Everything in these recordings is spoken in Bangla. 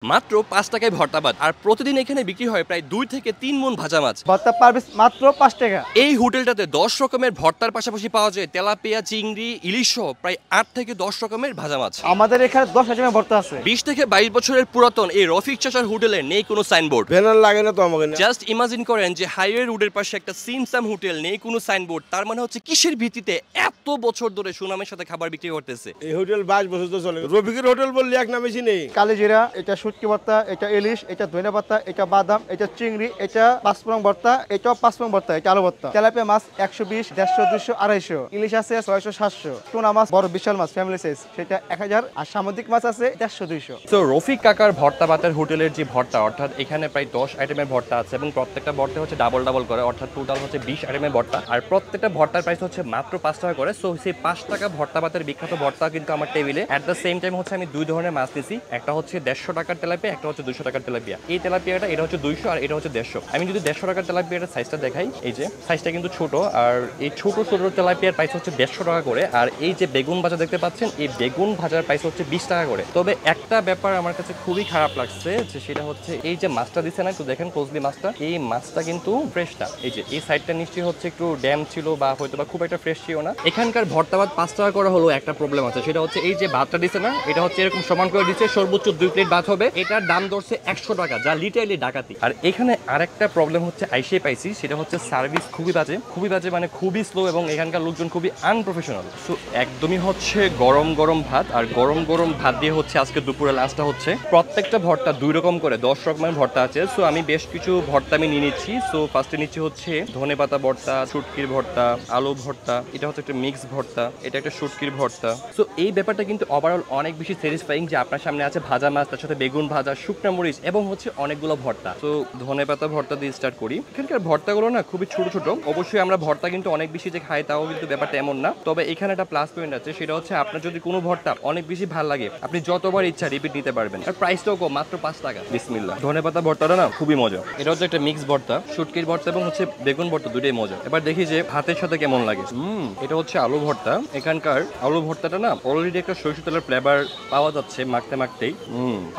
মাত্র ৫ টাকায় ভর্তা ভাত আর প্রতিদিন এখানে বিক্রি হয় প্রায় ২ থেকে ৩ মণ ভাজা মাছ। ভর্তা পার পিস মাত্র ৫ টাকা। এই হোটেলটাতে ১০ রকমের ভর্তার পাশাপাশি পাওয়া যায় তেলাপিয়া, চিংড়ি, ইলিশ সহ প্রায় ৮ থেকে ১০ রকমের ভাজা মাছ। আমাদের এখানে ১০ আইটেমের ভর্তা আছে। ২০ থেকে ২২ বছরের পুরাতন এই রফিক চাচার হোটেলে নেই কোনো সাইনবোর্ড। ব্যানার লাগে না তো আমাকে। জাস্ট ইমাজিন করেন যে হাইওয়ে রোডের পাশে একটা সিমসাম হোটেল, নেই কোনো সাইনবোর্ড। তার মানে হচ্ছে কিসের ভিত্তিতে এত বছর ধরে সুনামের সাথে খাবার বিক্রি করতেছে? এই হোটেল ২২ বছর তো চলে। রফিকের হোটেল বললে এক নাম বেশি নেই। কালিজিরা, এটা শুটকি ভর্তা, এটা ইলিশ, এটা ধনিয়া ভর্তা, এটা বাদাম, এটা চিংড়ি, এটা পাঁচফোড়ন ভর্তা, এটাও পাঁচফোড়ন ভর্তা, এটা আলু ভর্তা। তেলাপিয়া মাছ ১২০, ১৫০, ২০০, ২৫০। ইলিশ আছে ৬০০, ৭০০। টুনা মাছ বড় বিশাল মাছ ফ্যামিলি সাইজ, সেটা ১০০০। আর সামুদ্রিক মাছ আছে ১৫০, ২০০। তো রফিক কাকার ভর্তা ভাতের হোটেলের যে ভর্তা, অর্থাৎ এখানে প্রায় ১০ আইটেমের ভর্তা আছে এবং প্রত্যেকটা ভর্তা হচ্ছে ডাবল ডাবল করে, অর্থাৎ টোটাল হচ্ছে ২০ আইটেমের ভর্তা। আর প্রত্যেকটা ভর্তার প্রাইস হচ্ছে মাত্র ৫ টাকা করে। সো সেই ৫ টাকা ভর্তা ভাতের বিখ্যাত ভর্তা কিন্তু আমার টেবিলে। অ্যাট দ্য সেম টাইম হচ্ছে আমি দুই ধরনের মাছ নিছি, একটা হচ্ছে ১৫০ টাকার তেলাপিয়া, একটা হচ্ছে ২০০ টাকার তেলাপিয়া। এই তেলাপিয়াটা এটা হচ্ছে ২০০ আর এটা হচ্ছে ১৫০। আমি যদি ১৫০ টাকার তেলাপিয়াটার সাইজটা দেখাই, এই যে সাইজটা কিন্তু ছোট, আর এই ছোট ছোট তেলাপিয়ার প্রাইস হচ্ছে ১৫০ টাকা করে। আর এই যে বেগুন ভাজা দেখতে পাচ্ছেন, এই বেগুন ভাজার প্রাইস হচ্ছে ২০ টাকা করে। তবে একটা ব্যাপার আমার কাছে খুবই খারাপ লাগছে, যে সেটা হচ্ছে এই যে মাছটা দিচ্ছে না, একটু দেখেন ক্লোজলি মাছটা, এই মাছটা কিন্তু ফ্রেশ না। এই যে এই সাইডটা নিশ্চয়ই হচ্ছে একটু ড্যাম ছিল বা হয়তো বা খুব একটা ফ্রেশ ছিল না। এখানকার ভর্তা ভাত ৫ টাকা করে হলো একটা প্রবলেম আছে, সেটা হচ্ছে এই যে ভাতটা দিচ্ছে না, এটা হচ্ছে এরকম সমান করে দিচ্ছে, সর্বোচ্চ ২ প্লেট ভাত হবে, এটার দাম ধরছে ১০০ টাকা, যা লিটারালি ডাকাতি। আর এখানে আরেকটা প্রবলেম হচ্ছে আইসে পাইছি, সেটা হচ্ছে সার্ভিস খুবই বাজে, মানে খুবই স্লো, এবং এখানকার লোকজন খুবই আনপ্রফেশনাল। সো একদমই হচ্ছে গরম গরম ভাত, আর গরম গরম ভাত দিয়ে হচ্ছে আজকে দুপুরে লাঞ্চটা হচ্ছে। প্রত্যেকটা ভর্তা ২ রকম করে ১০ রকমের ভর্তা আছে। সো আমি বেশ কিছু ভর্তা আমি নিয়ে নিচ্ছি। সো ফার্স্টে নিচ্ছি হচ্ছে ধনেপাতা ভর্তা, শুটকির ভর্তা, আলু ভর্তা, এটা হচ্ছে একটা মিক্স ভর্তা, এটা একটা শুটকির ভর্তা। সো এই ব্যাপারটা কিন্তু ওভারঅল অনেক বেশি স্যাটিসফাইং, যে আপনার সামনে আছে ভাজা মাছ, তার সাথে বেগুন ভাজা, শুকনা মরিচ এবং হচ্ছে অনেকগুলো ভর্তা। তো ধনেপাতা ভর্তা দিয়ে স্টার্ট করি। এখানকার ভর্তাগুলো না খুবই ছোট ছোট। অবশ্যই আমরা ভর্তা কিন্তু অনেক বেশি যে খাই তাও কিন্তু ব্যাপারটা এমন না। তবে এখানে একটা প্লাস পয়েন্ট আছে, সেটা হচ্ছে আপনার যদি কোনো ভর্তা অনেক বেশি ভালো লাগে, আপনি যতবার ইচ্ছা রিপিট নিতে পারবেন। আর প্রাইসটাও কম, মাত্র ৫ টাকা। বিসমিল্লাহ। ধনেপাতা ভর্তাটা না খুবই মজা। এটা হচ্ছে একটা মিক্স ভর্তা, শুটকির ভর্তা এবং হচ্ছে বেগুন ভর্তা, দুটোই মজা। এবার দেখি যে ভাতের সাথে কেমন লাগে। এটা হচ্ছে আলু ভর্তা। এখানকার আলু ভর্তাটা না অলরেডি একটা সরিষা তেলের ফ্লেভার পাওয়া যাচ্ছে মাখতে মাখতেই।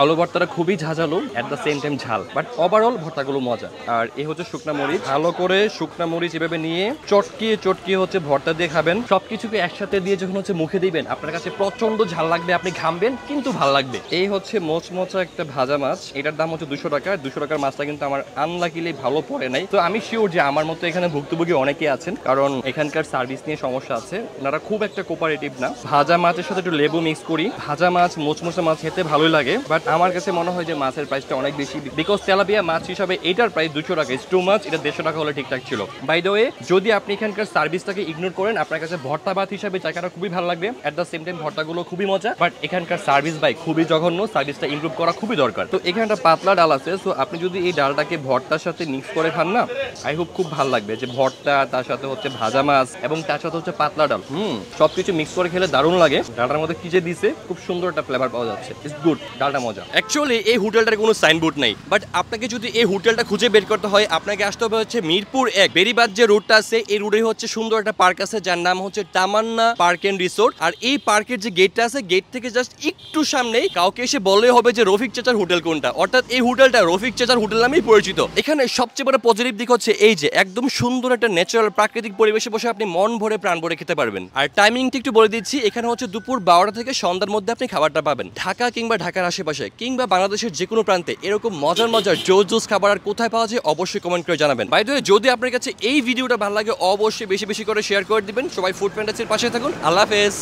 আলু ভর্তাটা খুবই ঝাঁঝালো, এট দ্য সেম টাইম ঝাল, বাট ওভারঅল ভর্তাগুলো মজা। আর এই হচ্ছে শুকনা মরিচ, ভালো করে শুকনা মরিচ এভাবে নিয়ে চটকিয়ে চটকিয়ে হচ্ছে ভর্তা দিয়ে খাবেন। সবকিছুকে একসাথে দিয়ে যখন হচ্ছে মুখে দিবেন, আপনার কাছে প্রচন্ড ঝাল লাগবে, আপনি ঘামবেন কিন্তু ভাল লাগবে। এই হচ্ছে মোচমোচা একটা ভাজা মাছ, এটার দাম হচ্ছে ২০০ টাকা। ২০০ টাকার মাছটা কিন্তু আমার আনলাকিলি ভালো পড়ে নাই। তো আমি শিওর যে আমার মতো এখানে ভুক্তভোগী অনেকে আছেন, কারণ এখানকার সার্ভিস নিয়ে সমস্যা আছে, ওনারা খুব একটা কোপারেটিভ না। ভাজা মাছের সাথে একটু লেবু মিক্স করি, ভাজা মাছ মোচমোচা মাছ খেতে ভালোই লাগে, বাট আমার কাছে মনে হয় যে মাছের প্রাইসটা অনেক বেশি, বিকজ তেলাপিয়া মাছ হিসাবে এটার প্রাইস ২০০ টাকা, ইজ টু মাচ। এটা ১৫০ টাকা হলে ঠিকঠাক ছিল। বাই দ্য ওয়ে, যদি আপনি এখানকার সার্ভিসটাকে ইগনোর করেন, আপনার কাছে ভর্তা ভাত হিসাবে জায়গাটা খুবই ভালো লাগবে। এট দ্য সেম টাইম ভর্তাগুলো খুবই মজা, বাট এখানকার সার্ভিস ভাই খুবই জঘন্য, সার্ভিসটা ইমপ্রুভ করা খুবই দরকার। তো এখানে একটা পাতলা ডাল আছে, সো আপনি যদি এই ডালটাকে ভর্তার সাথে মিক্স করে খান না, আই হোপ খুব ভালো লাগবে। যে ভর্তা, তার সাথে হচ্ছে ভাজা মাছ এবং তার সাথে হচ্ছে পাতলা ডাল, সবকিছু মিক্স করে খেলে দারুণ লাগে। ডালটার মধ্যে কি যে দিছে, খুব সুন্দর একটা ফ্লেভার পাওয়া যাচ্ছে, ইটস গুড, ডালটা মজা। অ্যাকচুয়ালি এই হোটেলটার কোনো সাইনবোর্ড নাই, বাট আপনাকে যদি এই হোটেলটা খুঁজে বের করতে হয়, আপনাকে আসতে হবে হচ্ছে মিরপুর ১ বেরিবাদ যে রোডটা আছে, এই রোডে হচ্ছে সুন্দর একটা পার্ক আছে, যার নাম হচ্ছে তামান্না পার্ক এন্ড রিসোর্ট। আর এই পার্কের যে গেটটা আছে, গেট থেকে জাস্ট একটু সামনেই কাউকে এসে বললে হবে যে রফিক চাচার হোটেল কোনটা, অর্থাৎ এই হোটেলটা রফিক চাচার হোটেল নামেই পরিচিত। এখানে সবচেয়ে বড় পজিটিভ দিক হচ্ছে এই যে একদম সুন্দর একটা ন্যাচারাল প্রাকৃতিক পরিবেশে বসে আপনি মন ভরে প্রাণ ভরে খেতে পারবেন। আর টাইমিংটা একটু বলে দিচ্ছি, এখানে হচ্ছে দুপুর ১২টা থেকে সন্ধ্যার মধ্যে আপনি খাবারটা পাবেন। ঢাকা কিংবা ঢাকার আশেপাশে কিংবা বাংলাদেশের যে কোনো প্রান্তে এরকম মজার মজার জোস খাবার আর কোথায় পাওয়া যায় অবশ্যই কমেন্ট করে জানাবেন। বাই দ্য ওয়ে, যদি আপনার কাছে এই ভিডিওটা ভালো লাগে অবশ্যই বেশি বেশি করে শেয়ার করে দিবেন। সবাই ফুড ফ্যান্টাসির পাশে থাকুন। আল্লাহ হাফেজ।